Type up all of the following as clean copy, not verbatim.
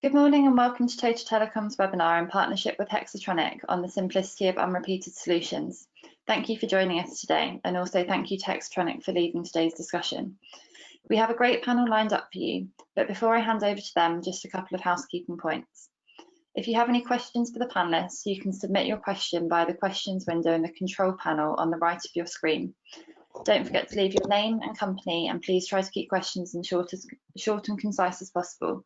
Good morning and welcome to Total Telecom's webinar in partnership with Hexatronic on the Simplicity of Unrepeated Solutions. Thank you for joining us today, and also thank you to Hexatronic for leading today's discussion. We have a great panel lined up for you, but before I hand over to them, just a couple of housekeeping points. If you have any questions for the panelists, you can submit your question via the questions window in the control panel on the right of your screen. Don't forget to leave your name and company, and please try to keep questions as short and concise as possible.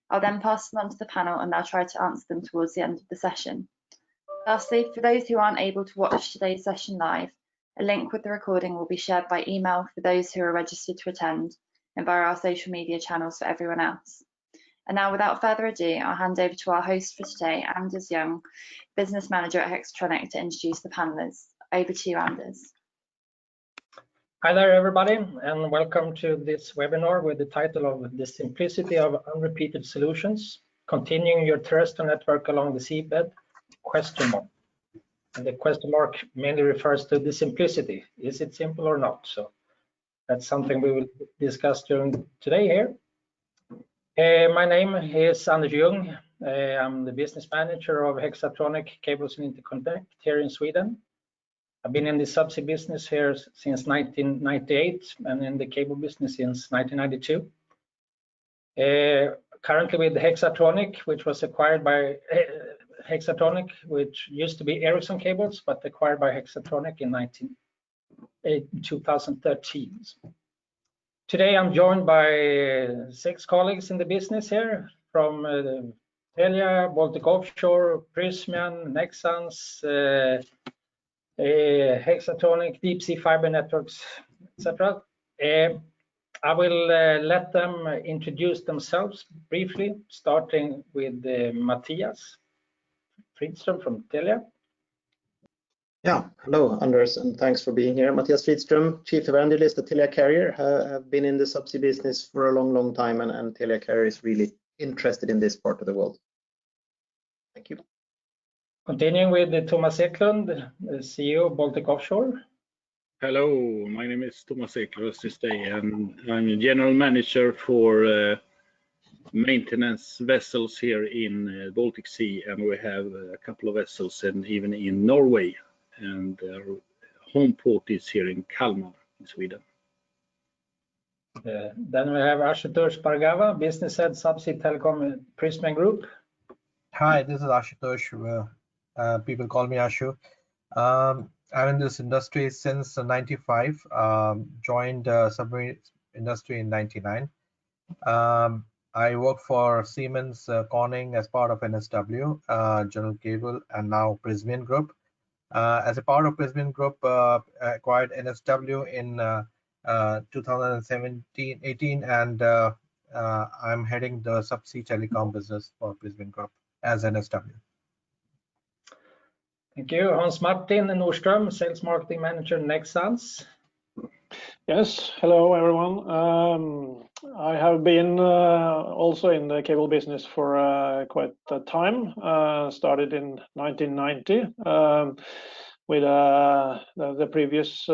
I'll then pass them on to the panel and they'll try to answer them towards the end of the session. Lastly, for those who aren't able to watch today's session live, a link with the recording will be shared by email for those who are registered to attend and via our social media channels for everyone else. And now, without further ado, I'll hand over to our host for today, Anders Young, Business Manager at Hexatronic, to introduce the panelists. Over to you, Anders. Hi there, everybody, and welcome to this webinar with the title of The Simplicity of Unrepeated Solutions, Continuing Your Terrestrial Network Along the Seabed, ? And the question mark mainly refers to the simplicity. Is it simple or not? So that's something we will discuss during today here. My name is Anders Young. I'm the business manager of Hexatronic Cables and Interconnect here in Sweden. I've been in the subsea business here since 1998 and in the cable business since 1992. Currently with Hexatronic, which was acquired by Hexatronic, which used to be Ericsson Cables, but acquired by Hexatronic in 2013. Today I'm joined by 6 colleagues in the business here from Telia, Baltic Offshore, Prysmian, Nexans, Hexatronic, deep sea fiber networks, etc. I will let them introduce themselves briefly, starting with Matthias Fridström from Telia. Yeah, hello, Anders, and thanks for being here. Matthias Fridström, Chief Evangelist at Telia Carrier. Have been in the subsea business for a long time, and Telia Carrier is really interested in this part of the world. Thank you. Continuing with Thomas Eklund, the CEO of Baltic Offshore. Hello, my name is Thomas Eklund this day, and I'm a general manager for maintenance vessels here in Baltic Sea, and we have a couple of vessels even in Norway, and our home port is here in Kalmar in Sweden. Then we have Ashutosh Bhargava, Business Head Subsea Telecom Prysmian Group. Hi, this is Ashutosh. People call me Ashu. I'm in this industry since '95. Joined submarine industry in '99. I worked for Siemens Corning as part of NSW, General Cable, and now Prysmian Group. As a part of Prysmian Group, acquired NSW in 2017-18, and I'm heading the subsea telecom business for Prysmian Group as NSW. Thank you. Hans Martin Nordström, Sales Marketing Manager, Nexans. Yes, hello everyone. I have been also in the cable business for quite a time. Started in 1990 with the previous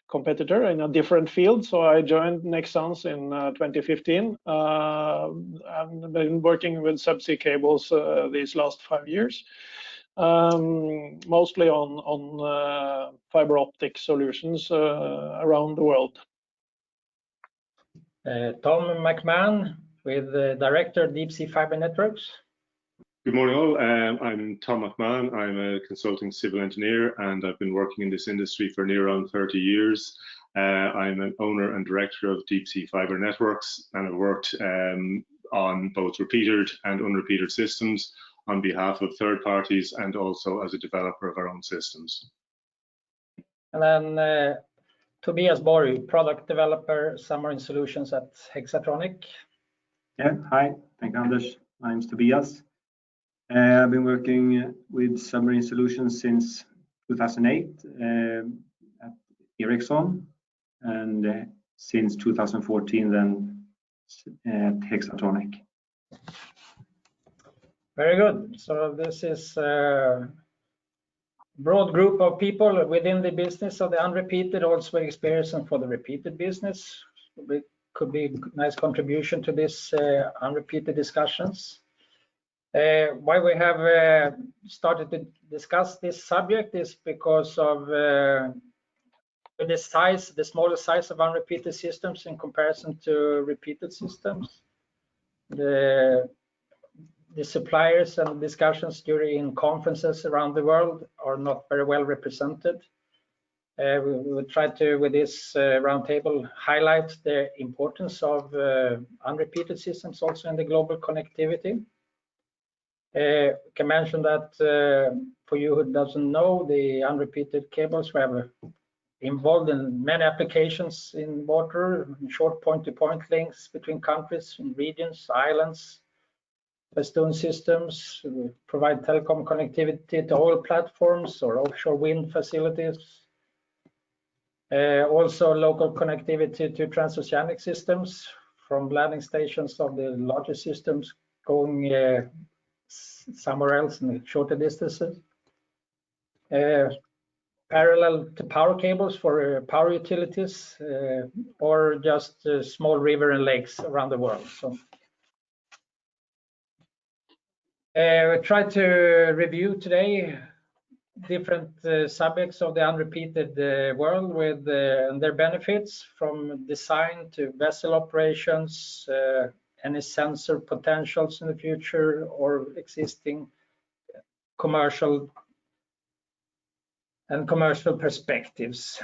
competitor in a different field. So I joined Nexans in 2015. I've been working with subsea cables these last 5 years. Mostly on fiber optic solutions around the world. Tom McMahon, with Director Deep Sea Fiber Networks. Good morning all, I'm Tom McMahon. I'm a consulting civil engineer and I've been working in this industry for near on 30 years. I'm an owner and director of Deep Sea Fiber Networks, and I've worked on both repeated and unrepeated systems on behalf of third parties and also as a developer of our own systems. And then Tobias Borg, Product Developer, Submarine Solutions at Hexatronic. Yeah, hi, thank you, Anders. My name is Tobias. I've been working with Submarine Solutions since 2008 at Ericsson, and since 2014 then at Hexatronic. Very good. So this is a broad group of people within the business of the unrepeated, also experience and for the repeated business. It could be a nice contribution to this unrepeated discussions. Why we have started to discuss this subject is because of the smaller size of unrepeated systems in comparison to repeated systems. The suppliers and discussions during conferences around the world are not very well represented. We will try to, with this roundtable, highlight the importance of unrepeated systems also in the global connectivity. Can mention that for you who doesn't know, the unrepeated cables we have involved in many applications in water, short point-to-point links between countries and regions, islands, festoon systems, provide telecom connectivity to oil platforms or offshore wind facilities. Also local connectivity to transoceanic systems from landing stations of the larger systems going somewhere else in shorter distances. Parallel to power cables for power utilities or just small river and lakes around the world. So we try to review today different subjects of the unrepeated world with their benefits, from design to vessel operations, any sensor potentials in the future or existing commercial perspectives.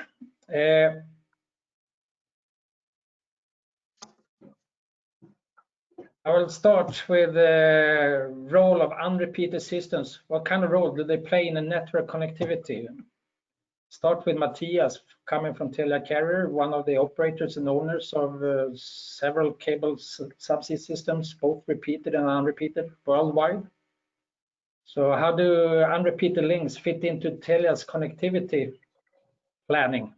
I will start with the role of unrepeated systems. What kind of role do they play in a network connectivity? Start with Matthias, coming from Telia Carrier, one of the operators and owners of several cable subsea systems, both repeated and unrepeated worldwide. So how do unrepeated links fit into Telia's connectivity planning?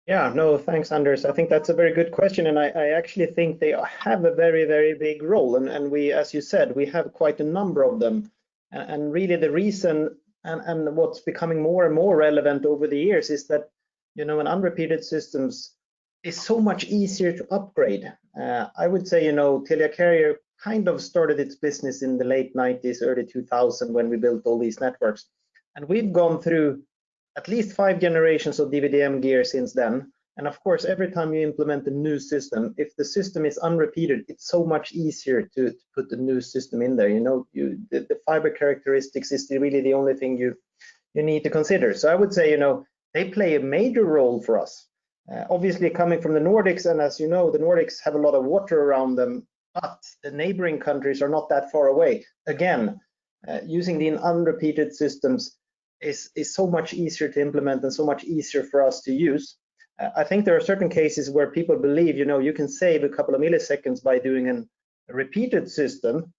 Yeah, no, thanks, Anders. I think that's a very good question, and I actually think they have a very, very big role. And we, as you said, we have quite a number of them. And really the reason and what's becoming more and more relevant over the years is that, you know, an unrepeated systems is so much easier to upgrade. I would say, you know, Telia Carrier kind of started its business in the late 90s, early 2000 when we built all these networks. And we've gone through at least 5 generations of DVDM gear since then. And of course, every time you implement a new system, if the system is unrepeated, it's so much easier to put the new system in there. You know, the fiber characteristics is really the only thing you need to consider. So I would say, you know, they play a major role for us. Obviously, coming from the Nordics, and as you know, the Nordics have a lot of water around them, but the neighboring countries are not that far away. Again, using the unrepeated systems is so much easier to implement and so much easier for us to use. I think there are certain cases where people believe, you know, you can save a couple of milliseconds by doing a repeated system,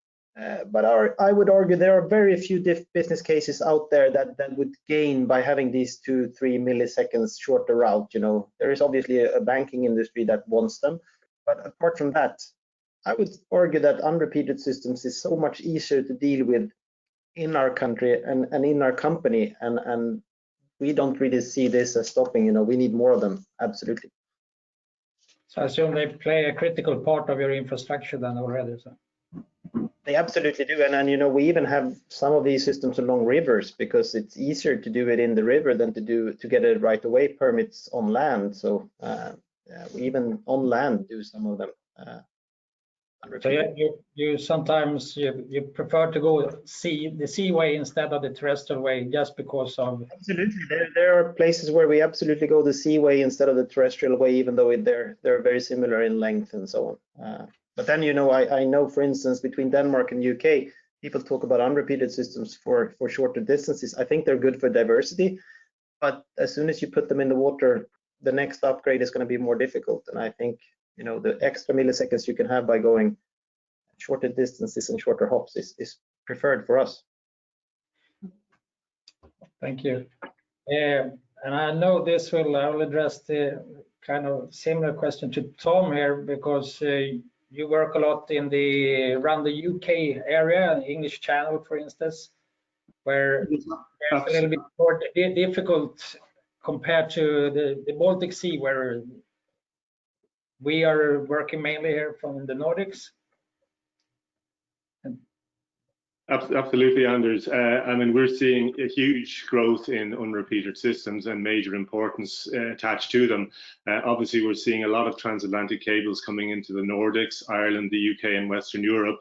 but I would argue there are very few business cases out there that would gain by having these 2-3 milliseconds shorter route. You know, there is obviously a banking industry that wants them, but apart from that, I would argue that unrepeated systems is so much easier to deal with in our country and in our company, and we don't really see this as stopping. You know, we need more of them, absolutely. So I assume they play a critical part of your infrastructure then already. So they absolutely do, and you know, we even have some of these systems along rivers because it's easier to do it in the river than to get a right-of-way permits on land. So we even on land do some of them. So you sometimes you prefer to go the seaway instead of the terrestrial way just because of. Absolutely, there are places where we absolutely go the seaway instead of the terrestrial way, even though they're very similar in length and so on. But then, you know, I know, for instance, between Denmark and UK, people talk about unrepeated systems for shorter distances. I think they're good for diversity, but as soon as you put them in the water, the next upgrade is going to be more difficult. And I think, you know, the extra milliseconds you can have by going shorter distances and shorter hops is preferred for us. Thank you. And I know this I will address the kind of similar question to Tom here, because you work a lot around the UK area, English Channel, for instance, where it's a little bit more difficult compared to the Baltic Sea, where we are working mainly here from the Nordics. Absolutely, Anders. I mean, we're seeing a huge growth in unrepeated systems and major importance attached to them. Obviously, we're seeing a lot of transatlantic cables coming into the Nordics, Ireland, the UK, and Western Europe,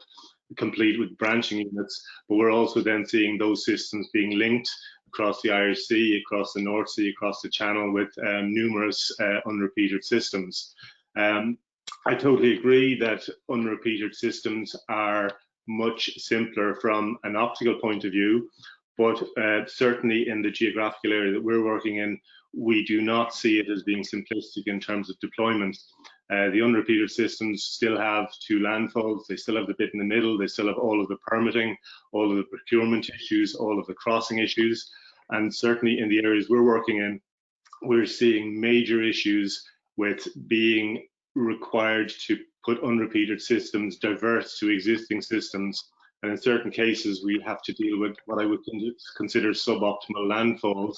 complete with branching units. But we're also then seeing those systems being linked across the Irish Sea, across the North Sea, across the Channel, with numerous unrepeated systems. I totally agree that unrepeated systems are much simpler from an optical point of view, but certainly in the geographical area that we're working in, we do not see it as being simplistic in terms of deployment. The unrepeated systems still have 2 landfalls, they still have the bit in the middle, they still have all of the permitting, all of the procurement issues, all of the crossing issues, and certainly in the areas we're working in, we're seeing major issues with being required to put unrepeated systems diverse to existing systems, and in certain cases we have to deal with what I would consider suboptimal landfalls,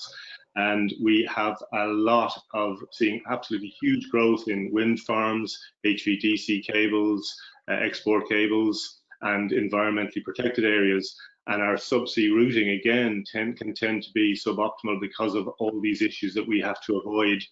and we have a lot of seeing absolutely huge growth in wind farms, HVDC cables, export cables, and environmentally protected areas. And our subsea routing again can tend to be suboptimal because of all these issues that we have to avoid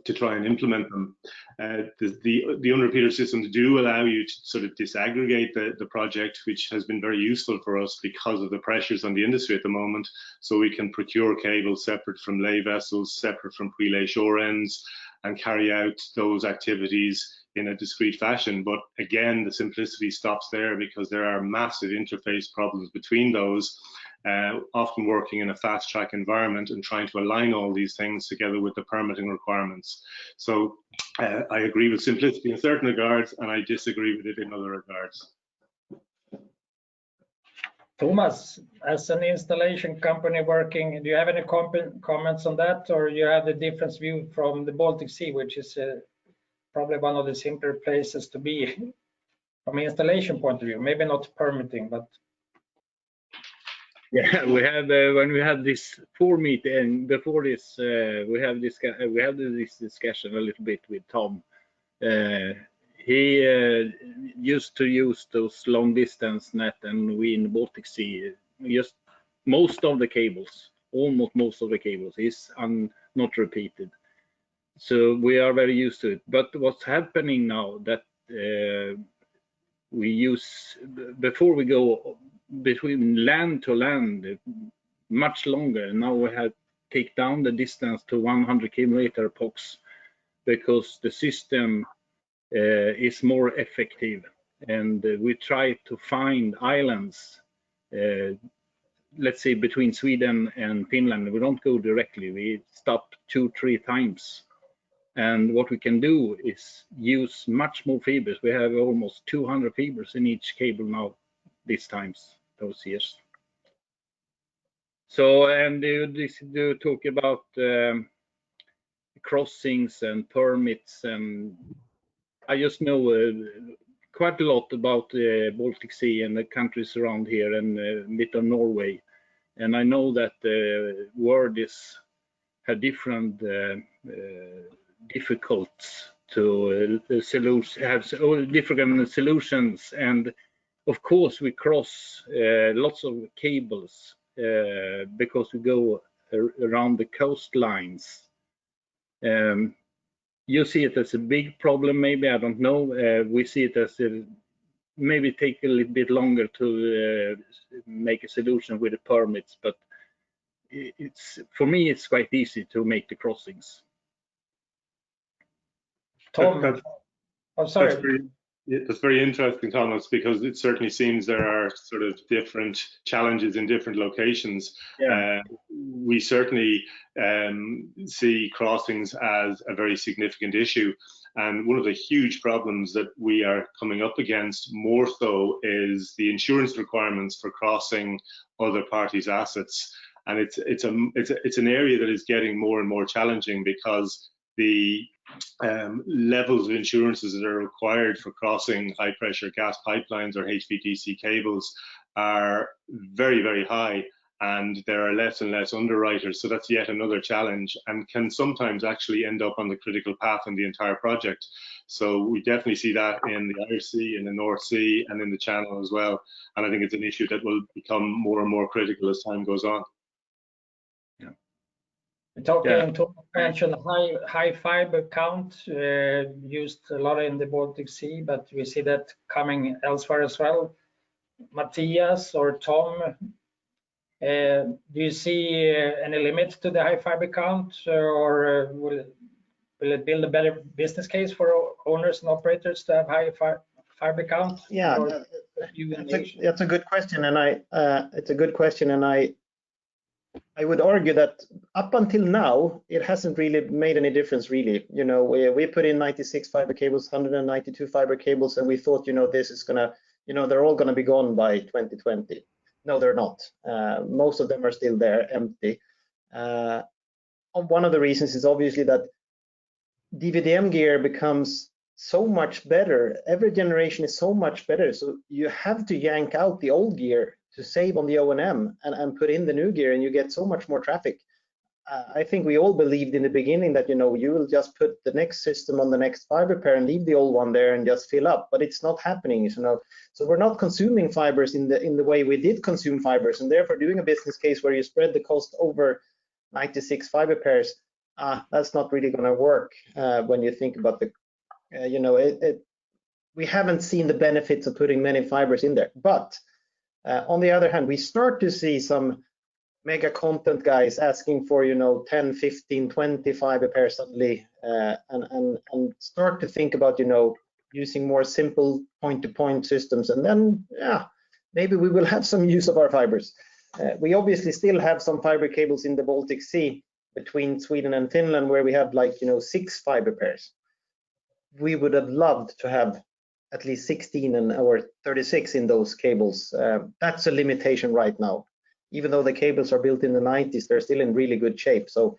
to try and implement them. The unrepeated systems do allow you to sort of disaggregate the project, which has been very useful for us because of the pressures on the industry at the moment. So we can procure cables separate from lay vessels, separate from pre-lay shore ends, and carry out those activities in a discrete fashion. But again, the simplicity stops there because there are massive interface problems between those, often working in a fast track environment and trying to align all these things together with the permitting requirements. So I agree with simplicity in certain regards, and I disagree with it in other regards. Thomas, as an installation company working, do you have any comments on that, or you have a different view from the Baltic Sea, which is probably one of the simpler places to be from an installation point of view? Maybe not permitting, but yeah, we had when we had this 4 meeting before this, we had this discussion a little bit with Tom. He used to use those long distance net, and we in the Baltic Sea, just most of the cables, almost most of the cables is not repeated. So we are very used to it. But what's happening now that we use, before we go between land to land, much longer. Now we have take down the distance to 100 kilometer approx, because the system is more effective, and we try to find islands, let's say between Sweden and Finland. We don't go directly, we stop 2-3 times, and what we can do is use much more fibers. We have almost 200 fibers in each cable now these times, those years. So, and do talk about crossings and permits, and I just know quite a lot about the Baltic Sea and the countries around here, and a bit of Norway. And I know that the world have different difficulties to have different solutions. And of course, we cross lots of cables because we go around the coastlines. You see it as a big problem, maybe, I don't know. We see it as maybe take a little bit longer to make a solution with the permits, but it's, for me, it's quite easy to make the crossings. Tom, I'm sorry. That's very interesting, Thomas, because it certainly seems there are sort of different challenges in different locations. Yeah. We certainly see crossings as a very significant issue. And one of the huge problems that we are coming up against more so is the insurance requirements for crossing other parties' assets. And it's an area that is getting more and more challenging, because the levels of insurances that are required for crossing high pressure gas pipelines or HVDC cables are very, very high. and there are less and less underwriters. So that's yet another challenge, and can sometimes actually end up on the critical path in the entire project. So we definitely see that in the Irish Sea, in the North Sea, and in the Channel as well. And I think it's an issue that will become more and more critical as time goes on. Talking to mention high fiber count used a lot in the Baltic Sea, but we see that coming elsewhere as well. Matthias or Tom, do you see any limit to the high fiber count, or will it build a better business case for owners and operators to have high fiber count? Yeah, that's a good question, and it's a good question, and I would argue that up until now, it hasn't really made any difference, really. You know, we put in 96 fiber cables, 192 fiber cables, and we thought, you know, this is gonna, you know, they're all gonna be gone by 2020. No, they're not. Most of them are still there, empty. One of the reasons is obviously that DVDM gear becomes so much better. Every generation is so much better, so you have to yank out the old gear to save on the O&M and put in the new gear, and you get so much more traffic. I think we all believed in the beginning that, you know, you will just put the next system on the next fiber pair and leave the old one there and just fill up, but it's not happening, you know. So we're not consuming fibers in the way we did consume fibers, and therefore doing a business case where you spread the cost over 96 fiber pairs, that's not really going to work when you think about the, you know, we haven't seen the benefits of putting many fibers in there. But on the other hand, we start to see some mega content guys asking for, you know, 10, 15, 20 fiber pairs suddenly, and start to think about, you know, using more simple point-to-point systems, and then, yeah, maybe we will have some use of our fibers. We obviously still have some fiber cables in the Baltic Sea between Sweden and Finland, where we have, like, you know, 6 fiber pairs. We would have loved to have at least 16 or 36 in those cables. That's a limitation right now. Even though the cables are built in the 90s, they're still in really good shape. So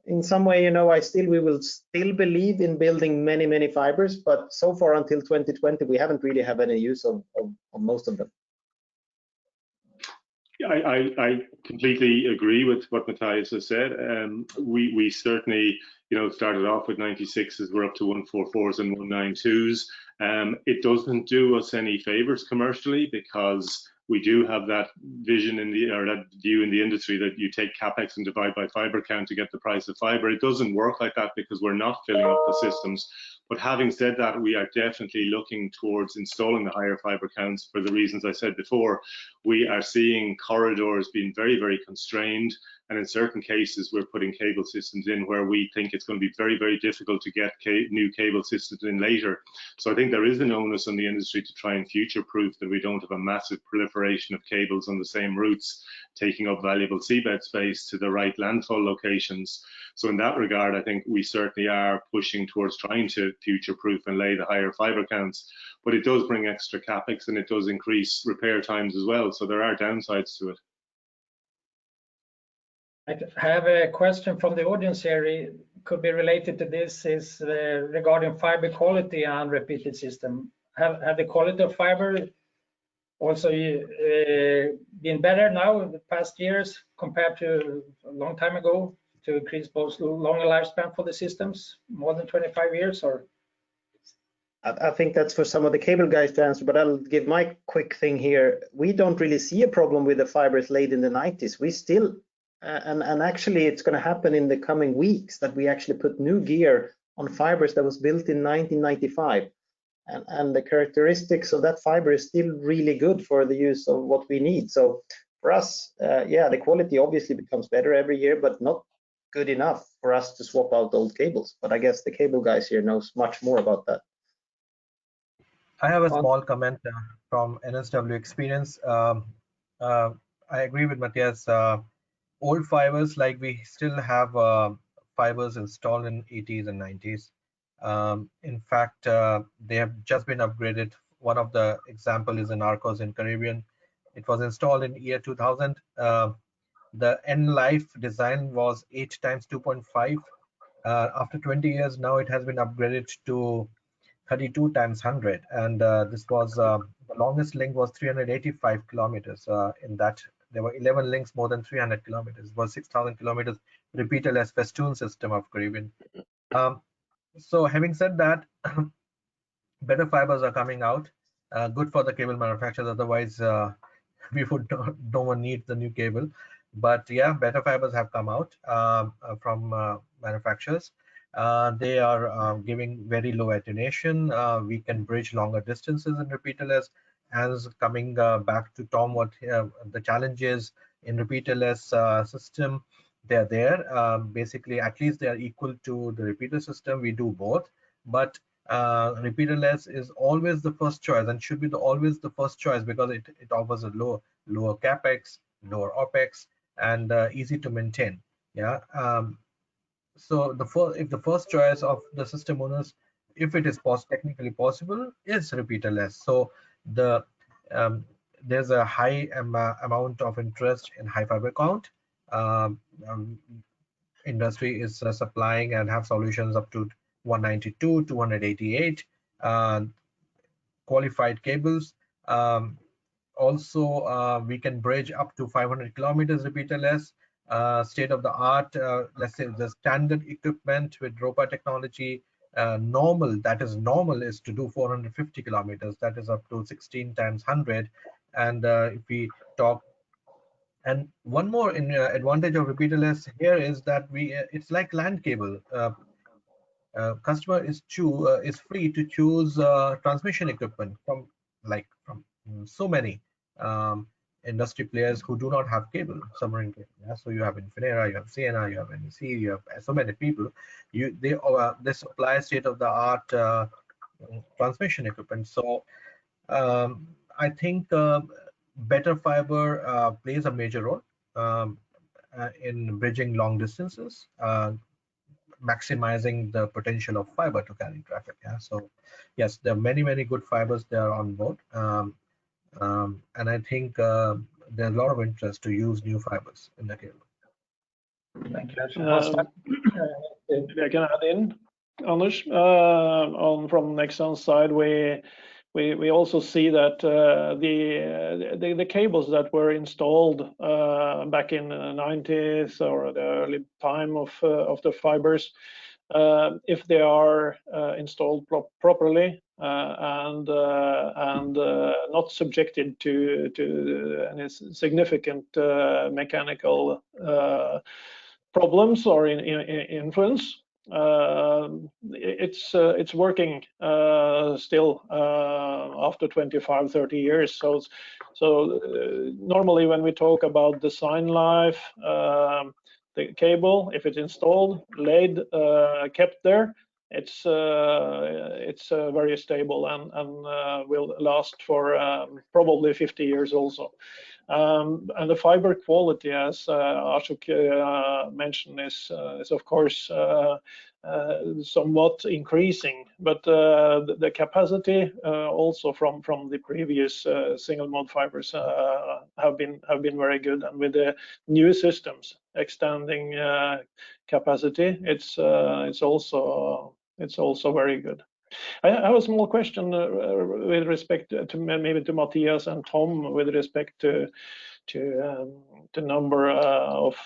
in some way, you know, we will still believe in building many fibers, but so far until 2020, we haven't really had any use of most of them. I completely agree with what Matthias has said. We certainly, you know, started off with 96s, we're up to 144s and 192s. It doesn't do us any favors commercially, because we do have that vision that view in the industry that you take capex and divide by fiber count to get the price of fiber. It doesn't work like that, because we're not filling up the systems. But having said that, we are definitely looking towards installing the higher fiber counts for the reasons I said before. We are seeing corridors being very constrained, and in certain cases we're putting cable systems in where we think it's going to be very difficult to get new cable systems in later. So I think there is an onus on the industry to try and future-proof that we don't have a massive proliferation of cables on the same routes, taking up valuable seabed space to the right landfall locations. So in that regard, I think we certainly are pushing towards trying to future-proof and lay the higher fiber counts. But it does bring extra capex, and it does increase repair times as well. So there are downsides to it. I have a question from the audience here. It could be related to this, is regarding fiber quality and repeated system. Have the quality of fiber also been better now in the past years compared to a long time ago, to increase both longer lifespan for the systems, more than 25 years? Or I think that's for some of the cable guys to answer, but I'll give my quick thing here. We don't really see a problem with the fibers laid in the 90s. We still, and actually it's going to happen in the coming weeks, that we actually put new gear on fibers that was built in 1995. And the characteristics of that fiber is still really good for the use of what we need. So for us, yeah, the quality obviously becomes better every year, but not good enough for us to swap out old cables. But I guess the cable guys here knows much more about that. I have a small comment from NSW experience. I agree with Matthias. Old fibers, like we still have fibers installed in 80s and 90s. In fact, they have just been upgraded. One of the example is in Arcos in Caribbean. It was installed in year 2000. The end life design was 8 times 2.5. After 20 years, now it has been upgraded to 32 times 100, and this was the longest link was 385 kilometers in that there were 11 links more than 300 kilometers. It was 6,000 kilometers repeaterless festoon system of Caribbean. So having said that, better fibers are coming out, good for the cable manufacturers. Otherwise, we would no one need the new cable. But yeah, better fibers have come out from manufacturers. They are giving very low attenuation. We can bridge longer distances in repeaterless. As coming back to Tom, what the challenges in repeaterless system, they're there. Basically, at least they are equal to the repeater system. We do both, but repeaterless is always the first choice and should be always the first choice because it offers a lower capex, lower opex, and easy to maintain. Yeah. So if the first choice of the system owners, if it is technically possible, is repeaterless. So there's a high amount of interest in high fiber count. Industry is supplying and have solutions up to 192, 288 qualified cables. Also, we can bridge up to 500 kilometers repeaterless. State of the art, let's say the standard equipment with ROPA technology, normal is to do 450 kilometers. That is up to 16 times 100. And if we talk, and one more advantage of repeaterless here is that it's like land cable. Customer is free to choose transmission equipment from so many industry players who do not have cable, submarine cable. Yeah? So you have Infinera, you have Sienna, you have NEC, you have so many people. They supply state-of-the-art transmission equipment. So I think better fiber plays a major role in bridging long distances, maximizing the potential of fiber to carry traffic. Yeah, so yes, there are many good fibers there on board, and I think there's a lot of interest to use new fibers in the cable. Thank you. Maybe I can add in, Anders. From Nexans side, we also see that the cables that were installed back in the 90s or the early time of the fibers, if they are installed properly and not subjected to any significant mechanical problems or influence, it's working still after 25-30 years. So normally when we talk about design life, the cable, if it's installed, laid, kept there, it's very stable and will last for probably 50 years also. And the fiber quality, as Ashok mentioned, is of course somewhat increasing, but the capacity also from the previous single mode fibers have been very good, and with the new systems extending capacity, it's also very good. I have a small question with respect to maybe to Matthias and Tom with respect to number of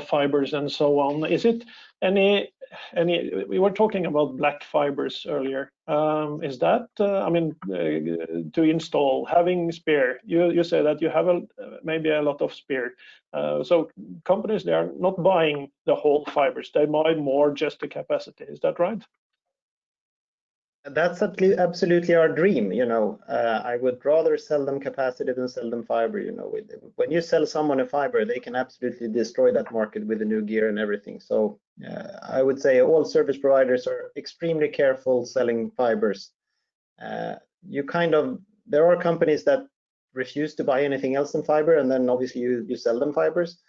fibers and so on. Is it any? We were talking about black fibers earlier. Is that I mean to install having spare? You say that you have maybe a lot of spare. So companies, they are not buying the whole fibers; they buy more just the capacity. Is that right? That's absolutely our dream. I would rather sell them capacity than sell them fiber. When you sell someone a fiber, they can absolutely destroy that market with the new gear and everything. So I would say all service providers are extremely careful selling fibers. There are companies that refuse to buy anything else than fiber, and then obviously you sell them fibers.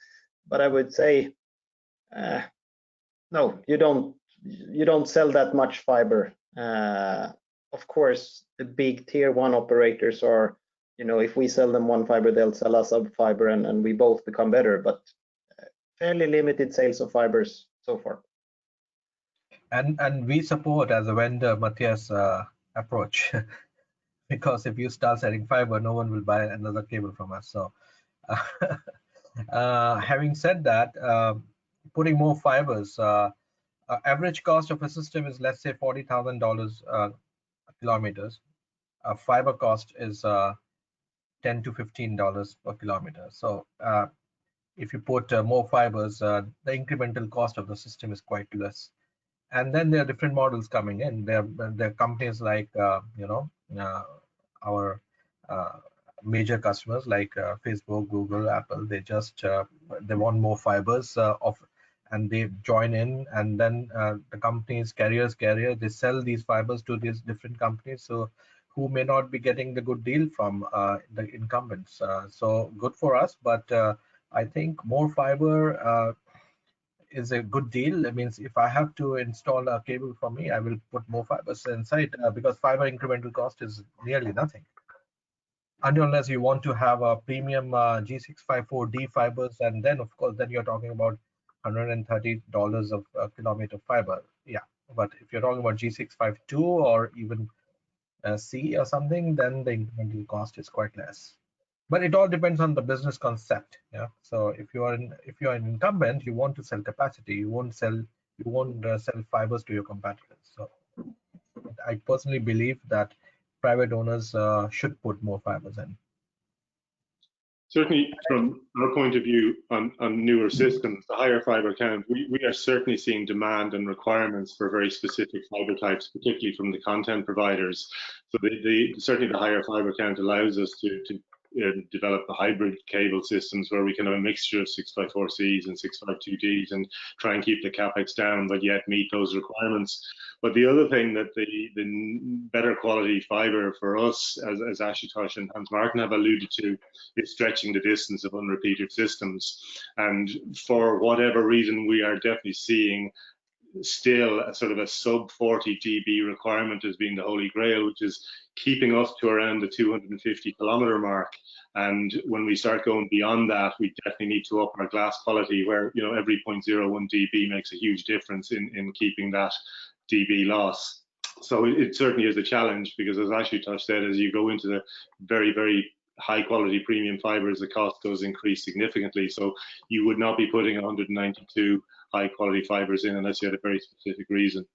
But I would say no, you don't sell that much fiber. Of course, the big tier 1 operators are, if we sell them one fiber, they'll sell us a fiber, and we both become better, but fairly limited sales of fibers so far. And we support, as a vendor, Matthias' approach, because if you start selling fiber, no one will buy another cable from us. So Having said that, putting more fibers, average cost of a system is, let's say, $40,000 kilometers. Fiber cost is $10 to $15 per kilometer. So if you put more fibers, the incremental cost of the system is quite less. And then there are different models coming in. There are companies like our major customers like Facebook, Google, Apple. They just they want more fibers and they join in, and then the companies, carrier, they sell these fibers to these different companies. So who may not be getting the good deal from the incumbents. So good for us, but I think more fiber is a good deal. That means if I have to install a cable for me, I will put more fibers inside because fiber incremental cost is nearly nothing. Unless you want to have a premium G654D fibers, and then of course then you're talking about $130 of kilometer fiber. Yeah, but if you're talking about G652 or even C or something, then the incremental cost is quite less. But it all depends on the business concept. Yeah. So if you are an incumbent, you want to sell capacity. You won't sell fibers to your competitors. So I personally believe that private owners should put more fibers in. Certainly, from our point of view on newer systems, the higher fiber count, we are certainly seeing demand and requirements for very specific fiber types, particularly from the content providers. So certainly the higher fiber count allows us to develop the hybrid cable systems where we can have a mixture of 6x4Cs and 6x2Ds and try and keep the capex down, but yet meet those requirements. But the other thing that the better quality fiber for us, as Ashutosh and Hans Martin have alluded to, is stretching the distance of unrepeated systems. And for whatever reason, we are definitely seeing still a sort of a sub 40 dB requirement as being the holy grail, which is keeping us to around the 250 kilometer mark. And when we start going beyond that, we definitely need to up our glass quality, where every 0.01 dB makes a huge difference in keeping that dB loss. So it certainly is a challenge, because as Ashutosh said, as you go into the very, very high quality premium fibers, the cost does increase significantly. So you would not be putting 192 high quality fibers in unless you had a very specific reason.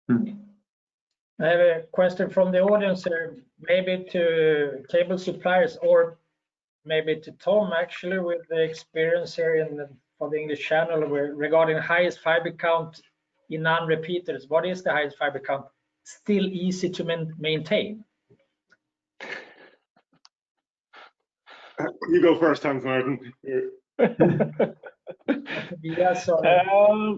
I have a question from the audience here, maybe to cable suppliers, or maybe to Tom, actually, with the experience here for the English channel regarding highest fiber count in non-repeaters. What is the highest fiber count? Still easy to maintain? You go first, Hans Martin. Yes,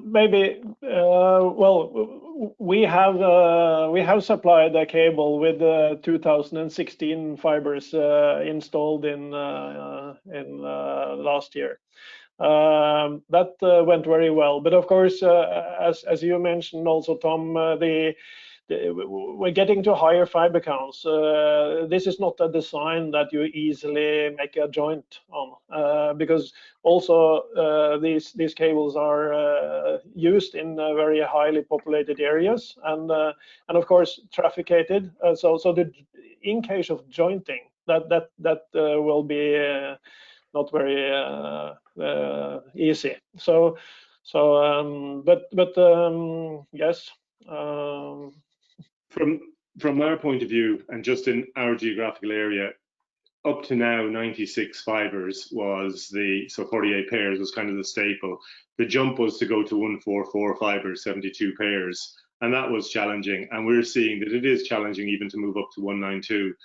maybe. Well, we have supplied a cable with 2016 fibers installed in last year. That went very well. But of course, as you mentioned also, Tom, we're getting to higher fiber counts. This is not a design that you easily make a joint on, because also these cables are used in very highly populated areas and of course trafficated. So in case of jointing, that will be not very easy. But yes. From our point of view, and just in our geographical area, up to now 96 fibers was so 48 pairs was kind of the staple. The jump was to go to 144 fibers, 72 pairs, and that was challenging. And we're seeing that it is challenging even to move up to 192.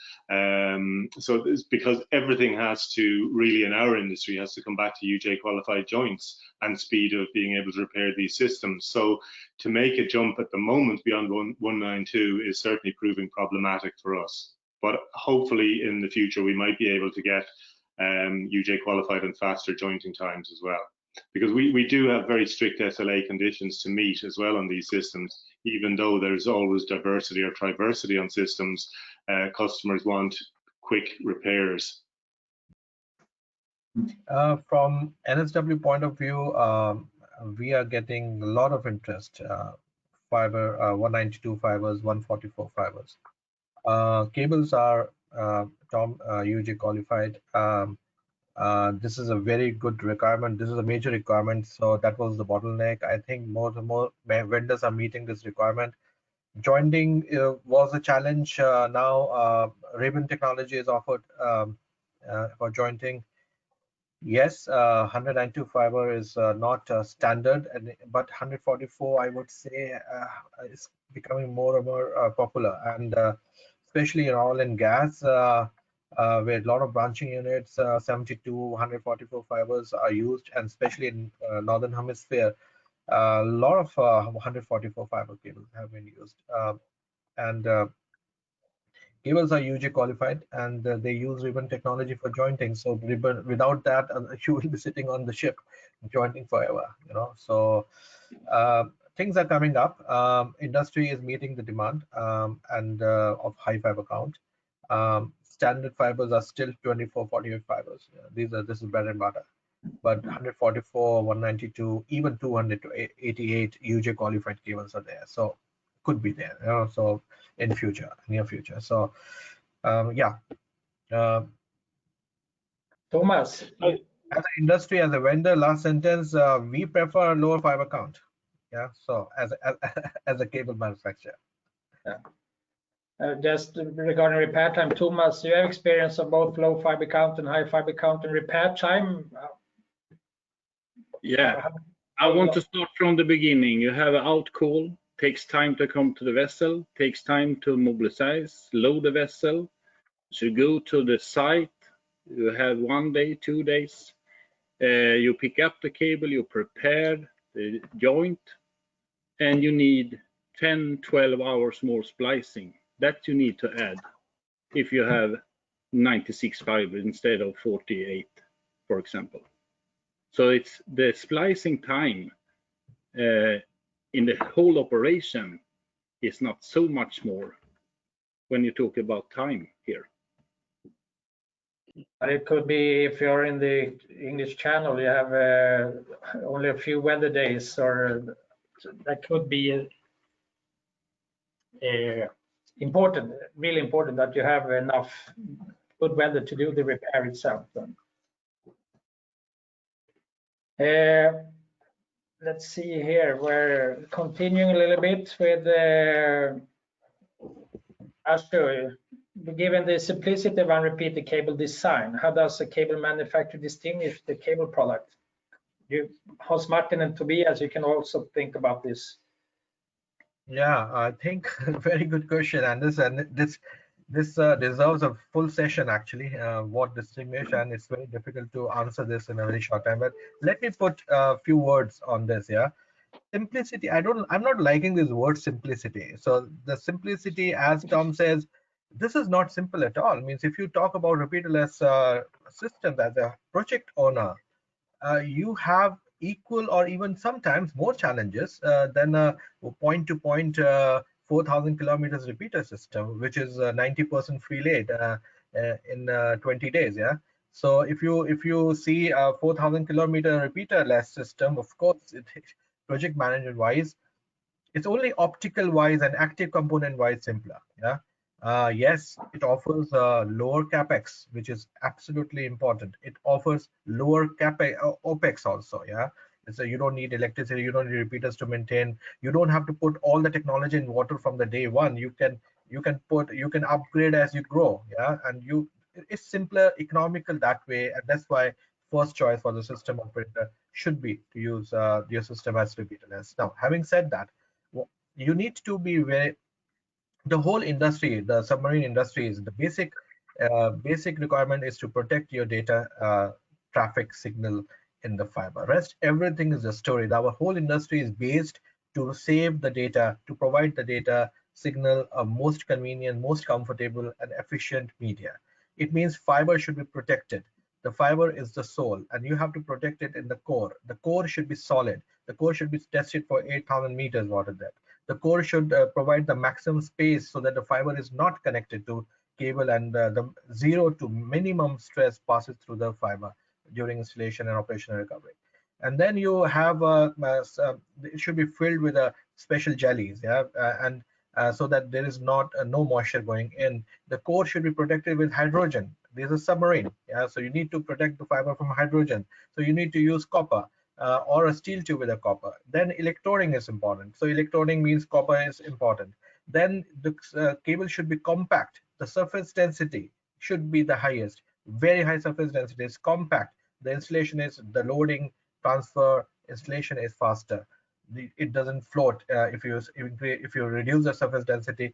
So it's because everything has to really, in our industry, has to come back to UJ qualified joints and speed of being able to repair these systems. So to make a jump at the moment beyond 192 is certainly proving problematic for us. But hopefully in the future, we might be able to get UJ qualified and faster jointing times as well. Because we do have very strict SLA conditions to meet as well on these systems. Even though there's always diversity or triversity on systems, customers want quick repairs. From NSW point of view, we are getting a lot of interest. Fiber, 192 fibers, 144 fibers. Cables are Tom, UG qualified. This is a very good requirement. This is a major requirement. So that was the bottleneck. I think more and more vendors are meeting this requirement. Jointing was a challenge. Now ribbon technology is offered for jointing. Yes, 192 fiber is not standard, but 144, I would say, is becoming more and more popular, and especially in oil and gas, where a lot of branching units, 72, 144 fibers are used, and especially in northern hemisphere, a lot of 144 fiber cables have been used, and cables are UG qualified, and they use ribbon technology for jointing. So ribbon, without that, you will be sitting on the ship jointing forever. So things are coming up. Industry is meeting the demand and of high fiber count. Standard fibers are still 24, 48 fibers. This is bread and butter. But 144, 192, even 200 to 88 UG qualified cables are there. So could be there. So in future, near future. So yeah. Thomas, as an industry, as a vendor, last sentence, we prefer lower fiber count. Yeah. So as a cable manufacturer. Yeah. Just regarding repair time, Thomas, you have experience of both low fiber count and high fiber count and repair time? Yeah, I want to start from the beginning. You have an out call, takes time to come to the vessel, takes time to mobilize, load the vessel. So you go to the site, you have 1 day, 2 days. You pick up the cable, you prepare the joint, and you need 10, 12 hours more splicing. That you need to add if you have 96 fiber instead of 48, for example. So it's the splicing time in the whole operation is not so much more when you talk about time here. But it could be if you're in the English Channel, you have only a few weather days, or that could be important, really important that you have enough good weather to do the repair itself. Let's see here, we're continuing a little bit with Ashu. Given the simplicity of unrepeated cable design, how does a cable manufacturer distinguish the cable product? Hans Martin and Tobias, you can also think about this. Yeah, I think very good question, and this deserves a full session actually. What distinguish, and it's very difficult to answer this in a very short time. But let me put a few words on this. Yeah, simplicity. I'm not liking this word simplicity. So the simplicity, as Tom says, this is not simple at all. It means if you talk about repeaterless systems as a project owner, you have equal or even sometimes more challenges than a point-to-point 4,000 kilometers repeater system, which is 90% free laid in 20 days. Yeah. So if you see a 4,000 kilometer repeaterless system, of course, project management wise, it's only optical wise and active component wise simpler. Yeah. Yes, it offers lower capex, which is absolutely important. It offers lower capex, opex also. Yeah, so you don't need electricity, you don't need repeaters to maintain. You don't have to put all the technology in water from the day one. You can upgrade as you grow. Yeah, and it's simpler, economical that way, and that's why first choice for the system operator should be to use your system as repeaterless. Now, having said that, you need to be very, the whole industry, the submarine industry, is the basic requirement is to protect your data traffic signal in the fiber. Rest everything is a storage. Our whole industry is based to save the data, to provide the data signal a most convenient, most comfortable and efficient media. It means fiber should be protected. The fiber is the soul, and you have to protect it in the core. The core should be solid. The core should be tested for 8,000 meters water depth. The core should provide the maximum space so that the fiber is not connected to cable, and the zero to minimum stress passes through the fiber during installation and operational recovery. And then you have it should be filled with special jellies, yeah, and so that there is not no moisture going in. The core should be protected with hydrogen. This is a submarine, yeah, so you need to protect the fiber from hydrogen. So you need to use copper or a steel tube with a copper. Then electroding is important. So electroding means copper is important. Then the cable should be compact. The surface density should be the highest. Very high surface density is compact. The installation is the loading, transfer, installation is faster. It doesn't float if you reduce the surface density,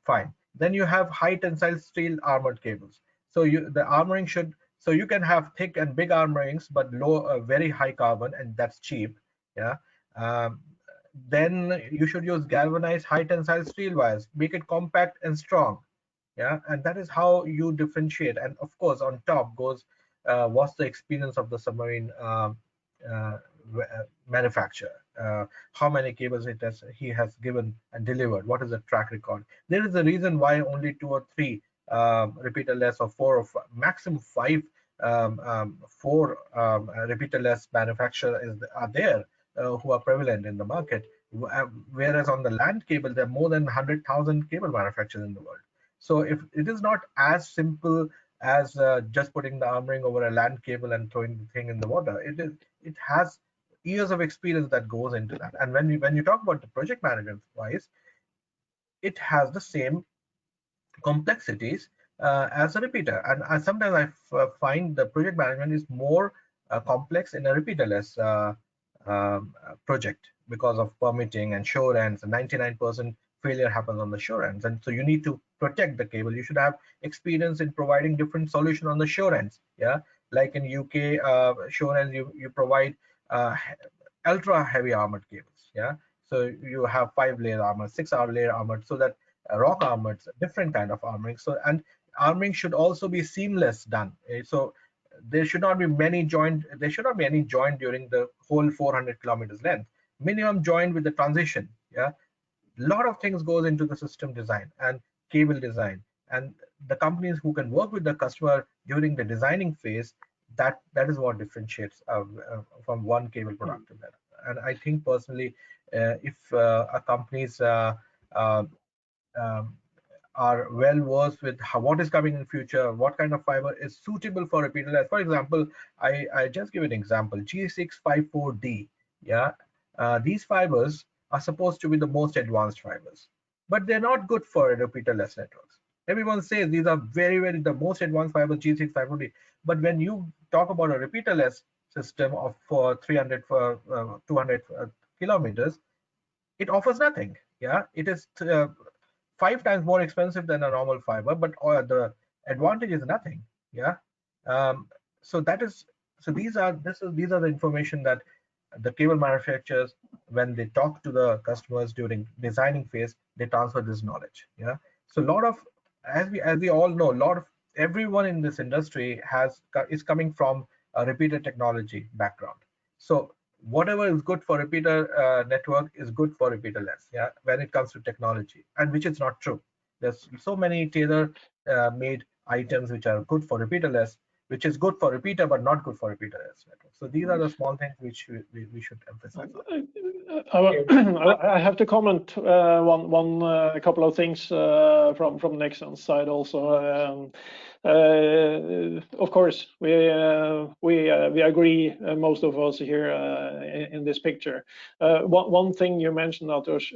fine. Then you have high tensile steel armored cables. So the armoring should, so you can have thick and big armorings, but low, very high carbon, and that's cheap. Yeah. Then you should use galvanized high tensile steel wires, make it compact and strong. Yeah, and that is how you differentiate. And of course, on top goes what's the experience of the submarine uh, manufacturer, how many cables he has given and delivered, what is the track record. There is a reason why only 2 or 3 repeaterless or 4 or maximum 5 repeaterless manufacturers are there who are prevalent in the market, whereas on the land cable there are more than 100,000 cable manufacturers in the world. So if it is not as simple as just putting the armoring over a land cable and throwing the thing in the water, it has years of experience that goes into that. And when you talk about the project management wise, it has the same complexities as a repeater. And sometimes I find the project management is more complex in a repeaterless project because of permitting and shore ends. 99% failure happens on the shore ends, and so you need to protect the cable. You should have experience in providing different solution on the shore ends. Yeah, like in UK shore ends, you provide ultra heavy armored cables. Yeah, so you have 5-layer armor, 6-layer armor, so that rock armored, different kind of armoring. So, and armoring should also be seamless done. So there should not be many joint. There should not be any joint during the whole 400 kilometers length. Minimum joint with the transition. Yeah, a lot of things goes into the system design and cable design, and the companies who can work with the customer during the designing phase, that is what differentiates from one cable product to another. And I think personally, if a company's are well versed with what is coming in future, what kind of fiber is suitable for repeater. For example, I just give an example, G654D. Yeah, these fibers are supposed to be the most advanced fibers, but they're not good for repeaterless networks. Everyone says these are very the most advanced fibers, G654D, but when you talk about a repeaterless system of for 300 for 200 kilometers, it offers nothing. Yeah, it is 5 times more expensive than a normal fiber, but the advantage is nothing. Yeah, so that is, so these are the information that the cable manufacturers, when they talk to the customers during designing phase, they transfer this knowledge. Yeah, so a lot of, as we all know, a lot of everyone in this industry is coming from a repeater technology background. So whatever is good for repeater network is good for repeaterless. Yeah, when it comes to technology, and which is not true. There's so many tailor made items which are good for repeaterless, which is good for repeater but not good for repeaterless network. So these are the small things which we should emphasize. I have to comment a couple of things from Nexans side also. Of course, we agree, most of us here in this picture. One thing you mentioned, Atush,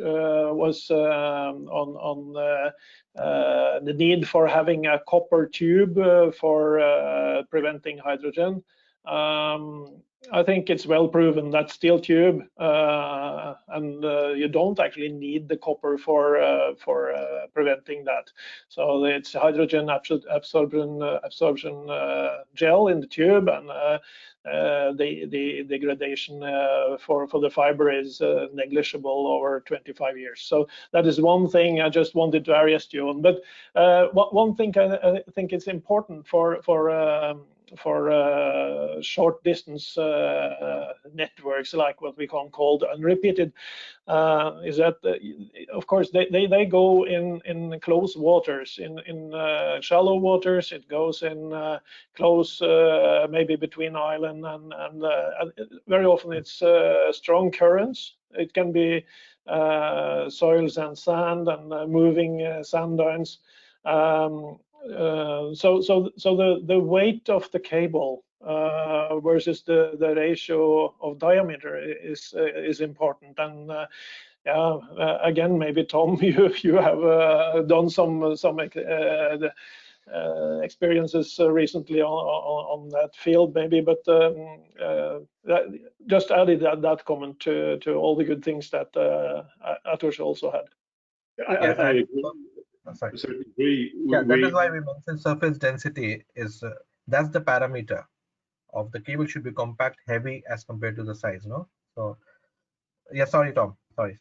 was on the need for having a copper tube for preventing hydrogen. I think it's well proven that steel tube, and you don't actually need the copper for preventing that. So it's hydrogen absorption gel in the tube, and the degradation for the fiber is negligible over 25 years. So that is one thing I just wanted to arrest you on. But one thing I think is important for short distance networks, like what we call unrepeated, is that of course they go in close waters. In shallow waters, it goes in close, maybe between island, and very often it's strong currents. It can be soils and sand and moving sand dunes. So the weight of the cable versus the ratio of diameter is important. And yeah, again, maybe Tom, you have done some experiences recently on that field, maybe, but just added that comment to all the good things that Atush also had. I agree. Sorry. So agree. Yeah, that is why we mentioned surface density is that's the parameter of the cable should be compact, heavy as compared to the size, no? So yeah, sorry, Tom. Sorry.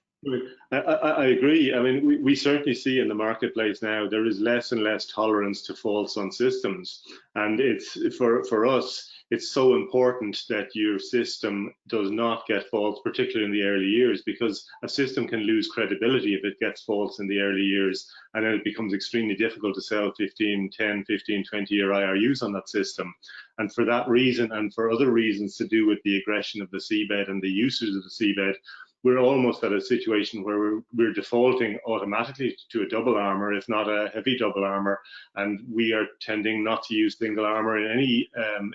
I agree. I mean, we certainly see in the marketplace now there is less and less tolerance to faults on systems, and it's for us. It's so important that your system does not get faults, particularly in the early years, because a system can lose credibility if it gets faults in the early years, and then it becomes extremely difficult to sell 10, 15, 20-year IRUs on that system. And for that reason, and for other reasons to do with the aggression of the seabed and the uses of the seabed, we're almost at a situation where we're defaulting automatically to a double armor, if not a heavy double armor, and we are tending not to use single armor in any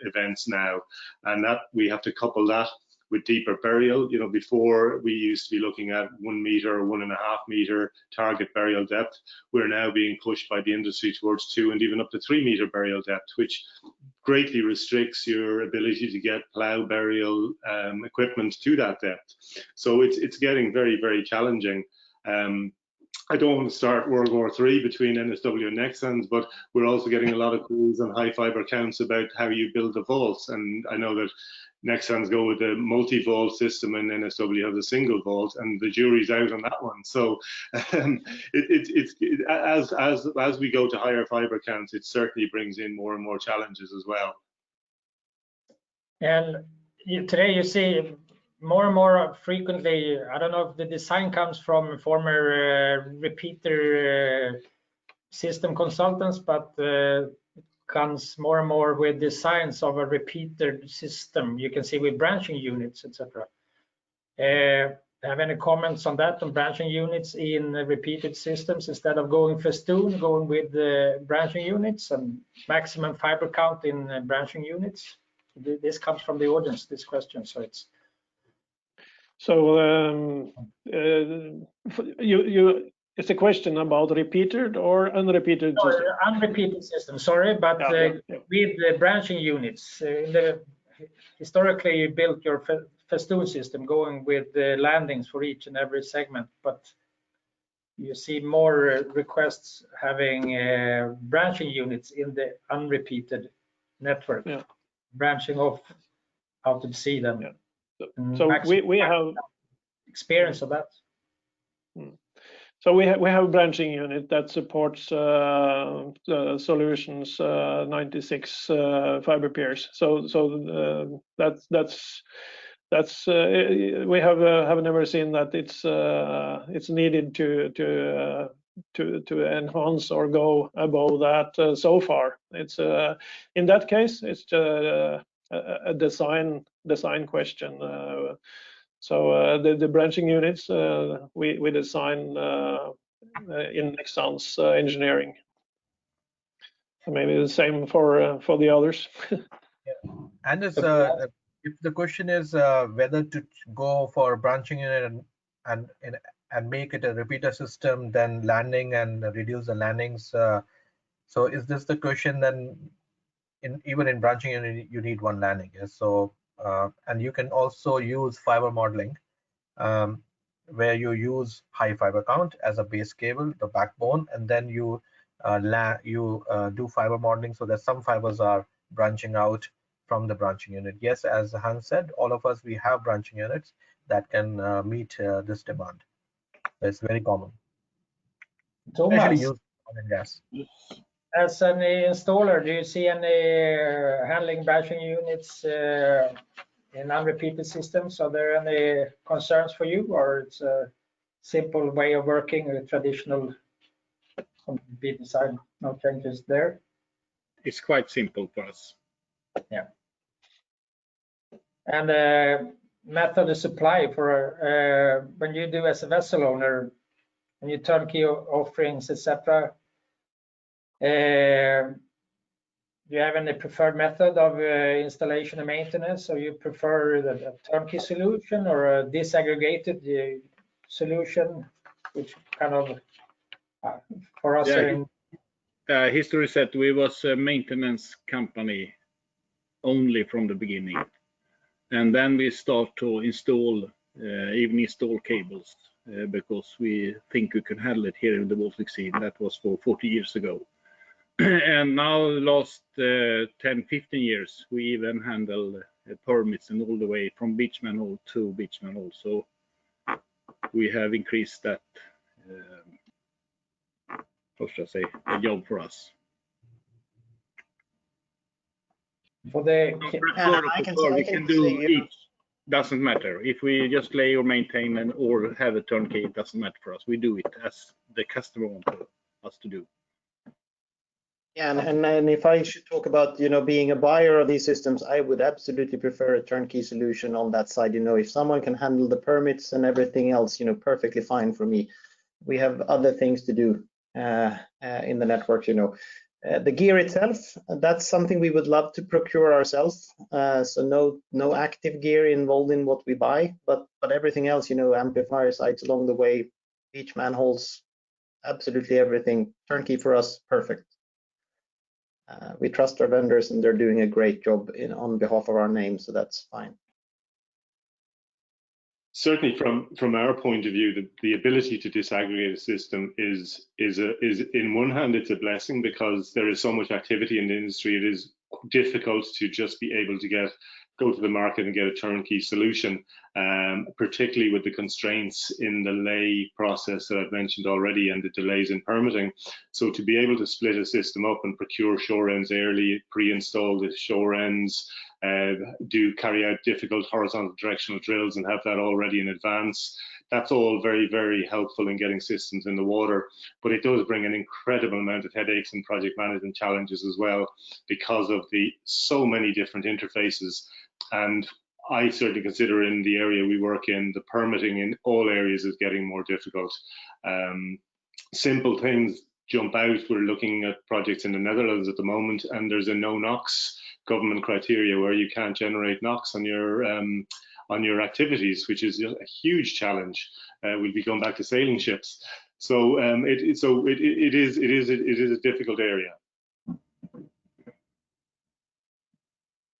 events now, and that we have to couple that with deeper burial. You know, before we used to be looking at 1 meter or 1.5 meter target burial depth. We're now being pushed by the industry towards 2 and even up to 3 meter burial depth, which greatly restricts your ability to get plow burial equipment to that depth. So it's getting very, very challenging. I don't want to start World War III between NSW and Nexans, but we're also getting a lot of queries on high fiber counts about how you build the vaults. And I know that Nexans go with the multi-vault system and NSW have the single vault, and the jury's out on that one. So as we go to higher fiber counts, it certainly brings in more and more challenges as well. And today you see more and more frequently, I don't know if the design comes from former repeater system consultants, but it comes more and more with designs of a repeater system. You can see with branching units, etc. Have any comments on that, on branching units in repeated systems instead of going festoon, going with branching units and maximum fiber count in branching units? This comes from the audience, this question, so it's. So it's a question about repeated or unrepeated system? Unrepeated system, sorry, but with the branching units. Historically, you built your festoon system going with the landings for each and every segment, but you see more requests having branching units in the unrepeated network, branching off out to sea then. Yeah. So we have experience of that. So we have a branching unit that supports the Solutions 96 fiber pairs. So that's we have never seen that it's needed to enhance or go above that so far. It's in that case it's a design question. So the branching units we design in Nexans engineering. So maybe the same for the others. Yeah. And it's if the question is whether to go for branching unit and make it a repeater system, then landing and reduce the landings. So is this the question? Then even in branching unit you need one landing. Yes. So and you can also use fiber modeling, where you use high fiber count as a base cable, the backbone, and then you do fiber modeling so that some fibers are branching out from the branching unit. Yes, as Hans said, all of us, we have branching units that can meet this demand. It's very common. Thomas, used oil and gas. As an installer, do you see any handling branching units in unrepeated systems? Are there any concerns for you, or it's a simple way of working, a traditional design, no changes there? It's quite simple for us. Yeah. And method of supply for when you do as a vessel owner, and you turnkey offerings, etc. Do you have any preferred method of installation and maintenance, or you prefer a turnkey solution or a disaggregated solution, which kind of for us here in history said we was a maintenance company only from the beginning, and then we start to install cables because we think we can handle it here in the Baltic Sea. That was for 40 years ago. And now the last 10-15 years we even handle permits and all the way from beach manhole to beach manhole. So we have increased that how should I say, a job for us. For the we can do each. Doesn't matter if we just lay or maintain and or have a turnkey. It doesn't matter for us. We do it as the customer wants us to do. Yeah, and if I should talk about, being a buyer of these systems, I would absolutely prefer a turnkey solution on that side. If someone can handle the permits and everything else, perfectly fine for me. We have other things to do in the network, The gear itself, that's something we would love to procure ourselves. So no active gear involved in what we buy, but everything else, amplifier sites along the way, beach manholes, absolutely everything. Turnkey for us, perfect. We trust our vendors and they're doing a great job on behalf of our name, so that's fine. Certainly, from our point of view, the ability to disaggregate a system is in one hand it's a blessing because there is so much activity in the industry. It is difficult to just be able to go to the market and get a turnkey solution, particularly with the constraints in the lay process that I've mentioned already and the delays in permitting. So to be able to split a system up and procure shore ends early, pre-install the shore ends, carry out difficult horizontal directional drills and have that all ready in advance, that's all very, very helpful in getting systems in the water. But it does bring an incredible amount of headaches and project management challenges as well because of the so many different interfaces. And I certainly consider in the area we work in, the permitting in all areas is getting more difficult. Simple things jump out. We're looking at projects in the Netherlands at the moment, and there's a no NOx government criteria where you can't generate NOx on your activities, which is a huge challenge. We'll be going back to sailing ships. So it is a difficult area.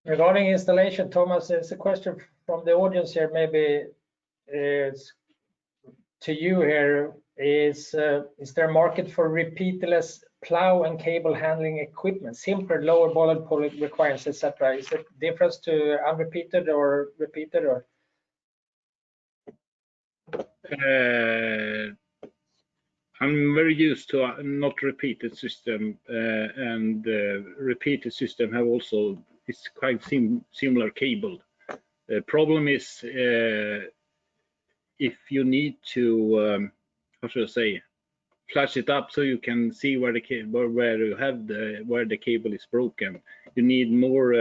Regarding installation, Thomas, there's a question from the audience here. Maybe it's to you here. Is there a market for repeaterless plow and cable handling equipment, simpler, lower bollard pull requirements, etc.? Is it difference to unrepeated or repeated, or? I'm very used to a not repeated system, and repeated system have also, it's quite similar cable. The problem is if you need to how should I say, flash it up so you can see where the cable, where the cable is broken. You need more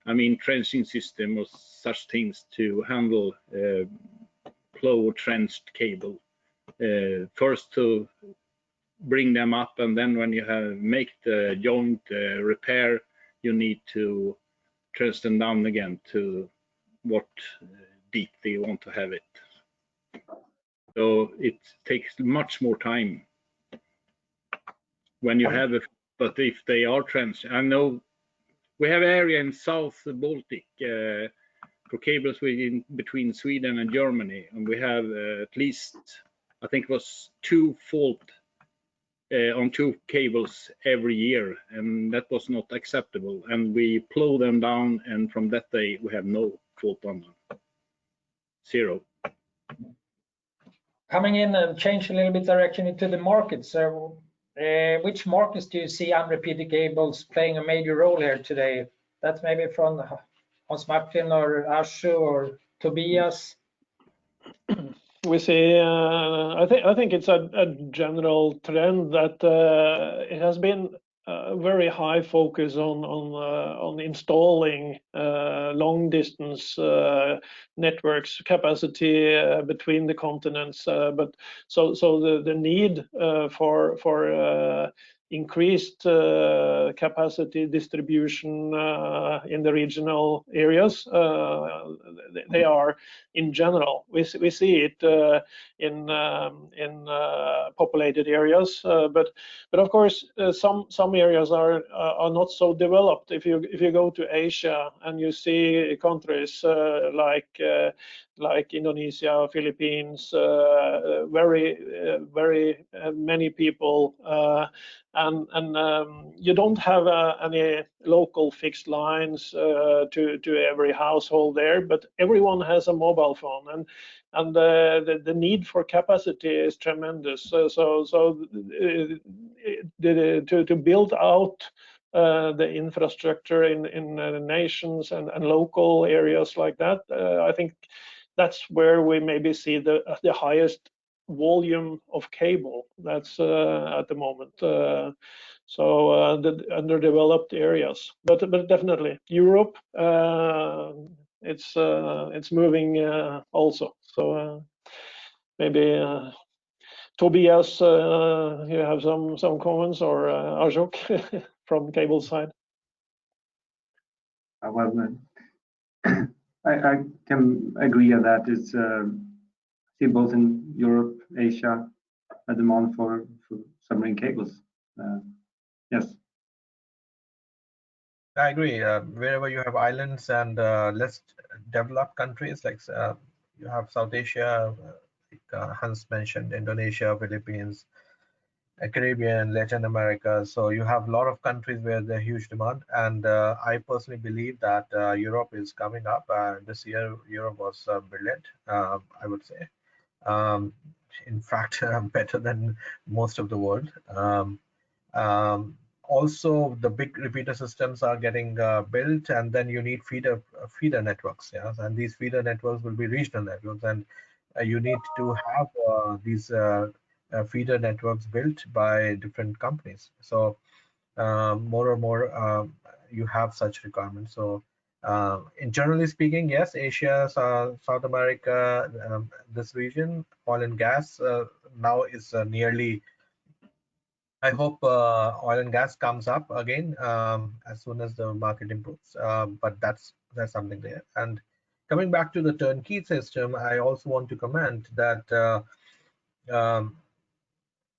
trenching system or such things to handle plow trenched cable. First to bring them up, and then when you make the joint repair, you need to trench them down again to what deep they want to have it. So it takes much more time when you have it. But if they are trenched, I know we have area in South Baltic for cables between Sweden and Germany, and we have at least, I think it was 2 fault on 2 cables every year, and that was not acceptable. And we plow them down, and from that day we have no fault on them. 0. Coming in and change a little bit direction into the market. So which markets do you see unrepeated cables playing a major role here today? That's maybe from Hans Martin or Ashu or Tobias. We see, I think it's a general trend that it has been very high focus on installing long distance networks capacity between the continents. But so the need for increased capacity distribution in the regional areas, they are in general. We see it in populated areas, but of course some areas are not so developed. If you go to Asia and you see countries like Indonesia, Philippines, very many people, and you don't have any local fixed lines to every household there, but everyone has a mobile phone, and the need for capacity is tremendous. So to build out the infrastructure in nations and local areas like that, I think that's where we maybe see the highest volume of cable. That's at the moment. So the underdeveloped areas, but definitely Europe, it's moving also. So maybe Tobias, you have some comments, or Ashok from cable side. Well, I can agree on that. It's see both in Europe, Asia, a demand for submarine cables. Yes. I agree. Wherever you have islands and less developed countries, like you have South Asia, like Hans mentioned, Indonesia, Philippines, Caribbean, Latin America. So you have a lot of countries where there's huge demand, and I personally believe that Europe is coming up. This year, Europe was brilliant, I would say. In fact, better than most of the world. Also, the big repeater systems are getting built, and then you need feeder networks. Yeah, and these feeder networks will be regional networks, and you need to have these feeder networks built by different companies. So more and more you have such requirements. So in generally speaking, yes, Asia, South America, this region, oil and gas now is nearly. I hope oil and gas comes up again as soon as the market improves. But that's something there. And coming back to the turnkey system, I also want to comment that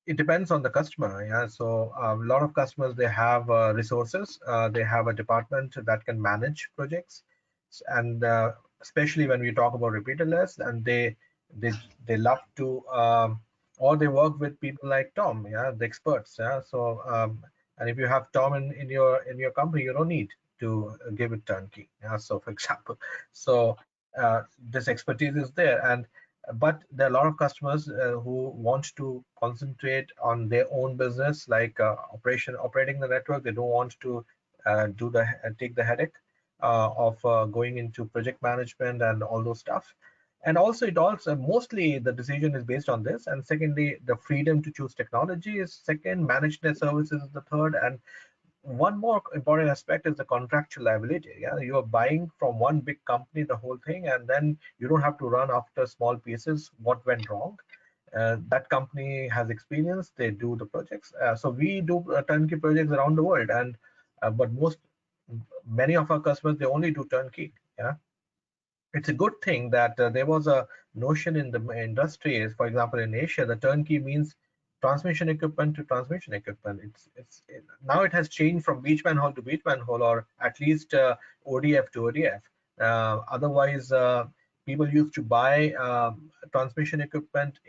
it depends on the customer. Yeah, so a lot of customers, they have resources, they have a department that can manage projects, and especially when we talk about repeaterless, and they love to or they work with people like Tom, yeah, the experts. Yeah, so and if you have Tom in your company, you don't need to give it turnkey. Yeah, so for example, so this expertise is there, but there are a lot of customers who want to concentrate on their own business, like operating the network. They don't want to take the headache of going into project management and all those stuff. And also, it also mostly the decision is based on this. And secondly, the freedom to choose technology is second. Managed net services is the third. And one more important aspect is the contractual liability. Yeah, you are buying from one big company the whole thing, and then you don't have to run after small pieces what went wrong. That company has experience, they do the projects. So we do turnkey projects around the world, and but many of our customers, they only do turnkey. Yeah, it's a good thing that there was a notion in the industry. For example, in Asia, the turnkey means transmission equipment to transmission equipment. Now it has changed from beach manhole to beach manhole, or at least ODF to ODF. Otherwise, people used to buy transmission equipment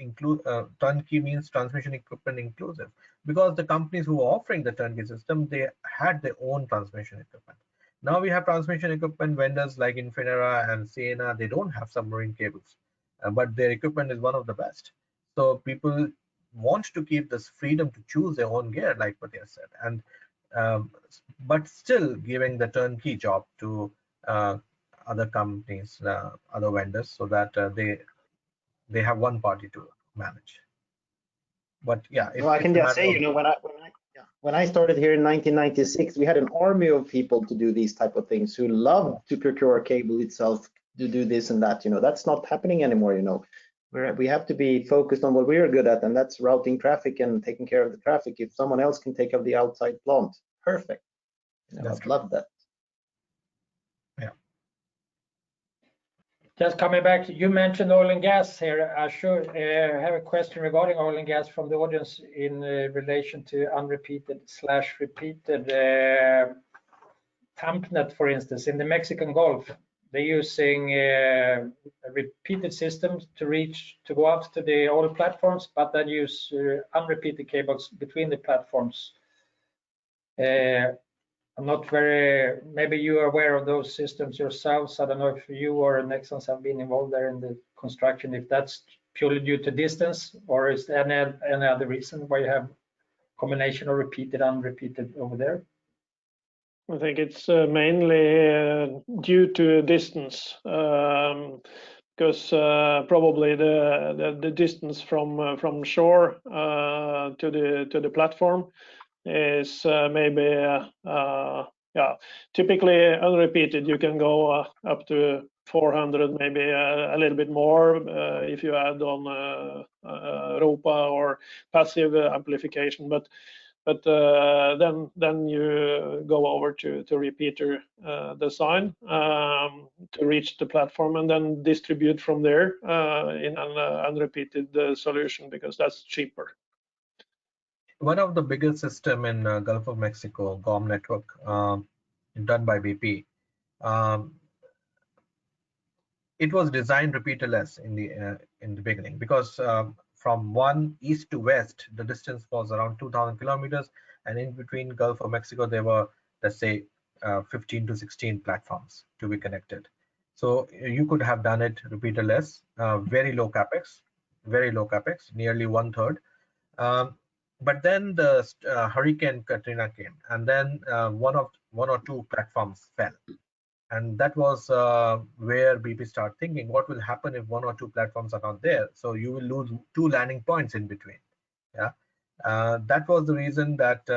turnkey means transmission equipment inclusive, because the companies who were offering the turnkey system, they had their own transmission equipment. Now we have transmission equipment vendors like Infinera and Sienna. They don't have submarine cables, but their equipment is one of the best. So people want to keep this freedom to choose their own gear, like Matthias said, and but still giving the turnkey job to other companies, other vendors, so that they have one party to manage. But yeah, I can just say, when I when I started here in 1996, we had an army of people to do these type of things who love to procure cable itself, to do this and that. That's not happening anymore. We have to be focused on what we're good at, and that's routing traffic and taking care of the traffic. If someone else can take up the outside plant, perfect. I'd love that. Yeah. Just coming back, you mentioned oil and gas here. I should have a question regarding oil and gas from the audience in relation to unrepeated/repeated TAMPnet, for instance, in the Mexican Gulf. They're using repeated systems to go out to the oil platforms, but then use unrepeated cables between the platforms. I'm not maybe you are aware of those systems yourselves. I don't know if you or Nexans have been involved there in the construction, if that's purely due to distance, or is there any other reason why you have combination of repeated, unrepeated over there? I think it's mainly due to distance, because probably the distance from shore to the platform is maybe typically unrepeated. You can go up to 400, maybe a little bit more if you add on ROPA or passive amplification, but then you go over to repeater design to reach the platform, and then distribute from there in an unrepeated solution, because that's cheaper. One of the biggest system in Gulf of Mexico, GOM network, done by BP, it was designed repeaterless in the beginning, because from one east to west, the distance was around 2,000 kilometers, and in between Gulf of Mexico, there were, let's say, 15 to 16 platforms to be connected. So you could have done it repeaterless, very low capex, nearly 1/3. But then the Hurricane Katrina came, and then one or two platforms fell, and that was where BP started thinking, what will happen if one or two platforms are not there? So you will lose 2 landing points in between. Yeah, that was the reason that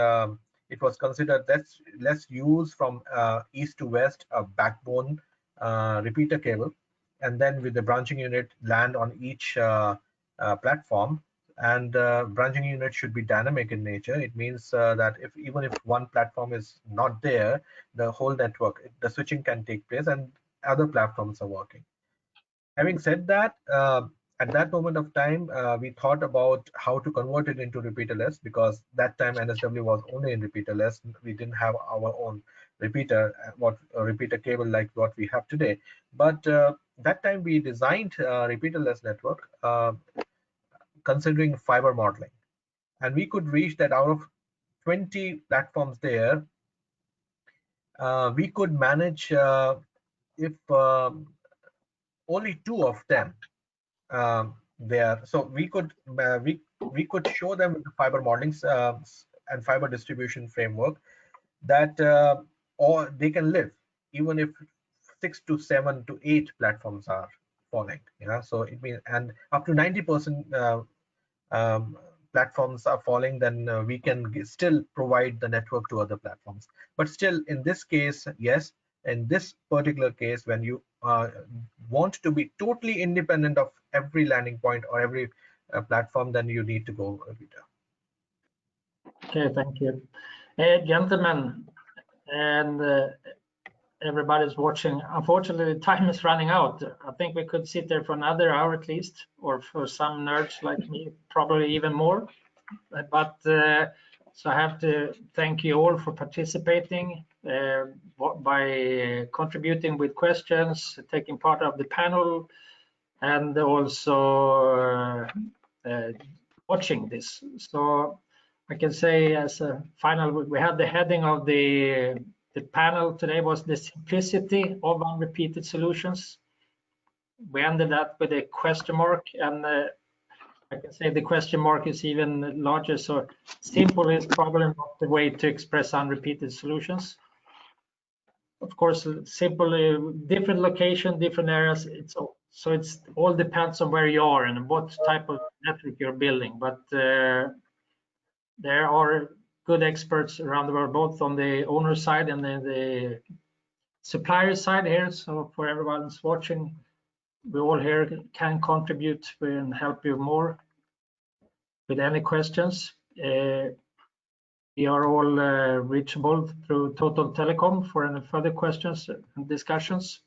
it was considered let's use from east to west a backbone repeater cable, and then with the branching unit land on each platform. And branching unit should be dynamic in nature. It means that even if one platform is not there, the whole network, the switching can take place and other platforms are working. Having said that, at that moment of time, we thought about how to convert it into repeaterless, because that time NSW was only in repeaterless. We didn't have our own repeater, repeater cable like what we have today. But that time we designed repeaterless network, considering fiber modeling, and we could reach that out of 20 platforms there, we could manage if only 2 of them there. So we could show them with the fiber modeling and fiber distribution framework that or they can live even if 6 to 7 to 8 platforms are falling. So it means, and up to 90% platforms are falling, then we can still provide the network to other platforms. But still, in this case, yes, in this particular case, when you want to be totally independent of every landing point or every platform, then you need to go repeater. Okay, thank you. Gentlemen, and everybody's watching. Unfortunately, time is running out. I think we could sit there for another hour at least, or for some nerds like me, probably even more. But so I have to thank you all for participating by contributing with questions, taking part of the panel, and also watching this. So I can say as a final, we had the heading of the panel today was the simplicity of unrepeated solutions. We ended up with a question mark, and I can say the question mark is even larger. So simple is probably not the way to express unrepeated solutions. Of course, simple, different location, different areas. So it's all depends on where you are and what type of network you're building. But there are good experts around the world, both on the owner side and then the supplier side here. So for everyone who's watching, we all here can contribute and help you more with any questions. We are all reachable through Total Telecom for any further questions and discussions.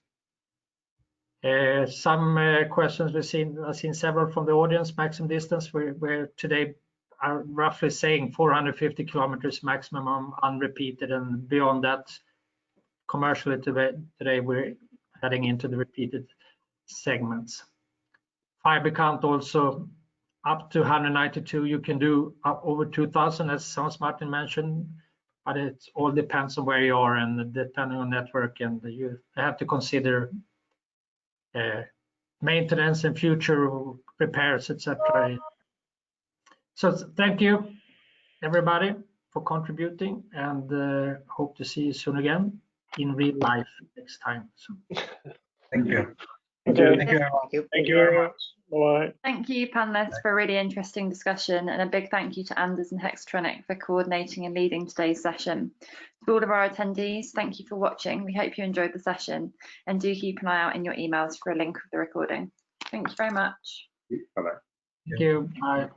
Some questions I've seen several from the audience. Maximum distance, we're today are roughly saying 450 kilometers maximum unrepeated, and beyond that, commercially today we're heading into the repeated segments. Fiber count also up to 192. You can do up over 2,000, as Hans Martin mentioned, but it all depends on where you are and depending on network, and you have to consider maintenance and future repairs, etc. So thank you everybody for contributing, and hope to see you soon again in real life next time. So. Thank you. Okay. Thank you, everyone. Thank you very much. Bye. Thank you, panelists, for a really interesting discussion, and a big thank you to Anders and Hexatronic for coordinating and leading today's session. To all of our attendees, thank you for watching. We hope you enjoyed the session, and do keep an eye out in your emails for a link of the recording. Thank you very much. Bye-bye. Thank you. Bye.